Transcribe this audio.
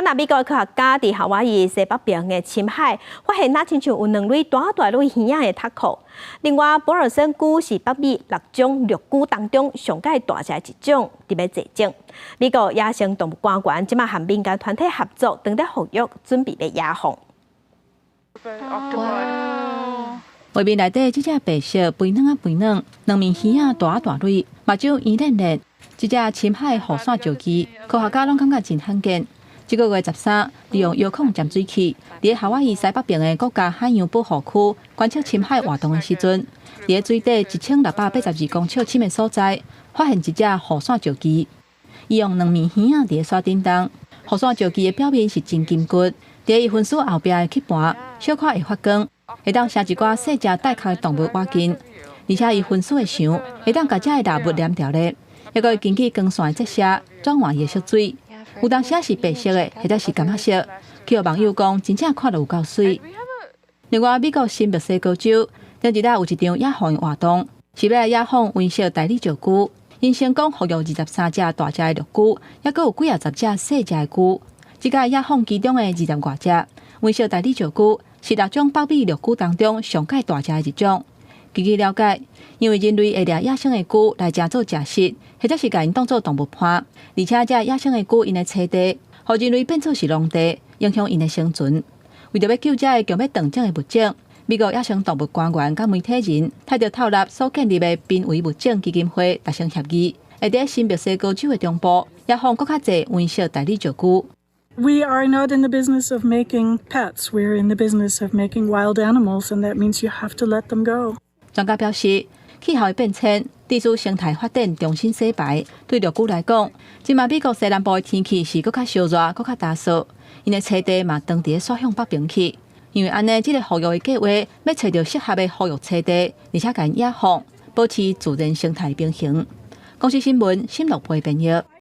那美国科学家伫夏威夷西北边的深海发现，那亲像有2类大类鱼仔的壳壳。另外，博尔森菇是北美6种绿菇当中上界大只一种，特别济种。美国野生动物官员即马和民间团体合作，正在复育，准备要野放。画面内底这只白色肥嫩2面鱼仔大类，目睭圆练练。这只深海护伞石鸡，科学家拢感觉真罕见。这个月13，利用遥控潜水器，伫夏威夷西北边的国家海洋保护区观测深海活动的时阵，伫水底1682公尺深的所在，发现一只护伞石鸡。伊用2面鱼仔伫沙顶动，护伞石鸡的表面是真金骨，伫伊分丝后壁的鳍盘小可会发光，会当将一寡细只带壳的动物挖近，而且伊分丝的翔会当甲这个猎物粘掉咧，还会根据光线的折射转换伊的色水。有当时是白色的，或者是柑仔色，去互网友讲真正看到有够水。另外，美国新墨西哥州前一日有一场野放的活动，是要来野放温室大理石菇，因成功复育23只大只的绿菇，还佫有几十只细只的菇。这个野放其中的20多只温室大理石菇，是6种北美绿菇当中上界大只的一种。据了解，因为人类会掠野生的菇来制作食食，或者是把因当作动物伴，而且这野生的菇因的栖地，互人类变作是农地，影响因的生存。为着要救这个强要断种的物种，美国野生动物官员甲媒体人踏着透纳所建立的濒危物种基金会达成协议，会伫新墨西哥州的中部野放更较侪温室大理石菇。We are not in the business of making pets. We are in the business of making wild animals, and that means you have to let them go. 专家表示，气候的变迁致使生态发展重新洗牌。对绿菇来讲，即马美国西南部的天气是搁较烧热、搁较干燥，因的栖地嘛当伫刷向北边去。因为安尼，这个复育的计划要找到适合的复育栖地，而且甲因野放，保持自然生态平衡。公司新闻，新乐培编译。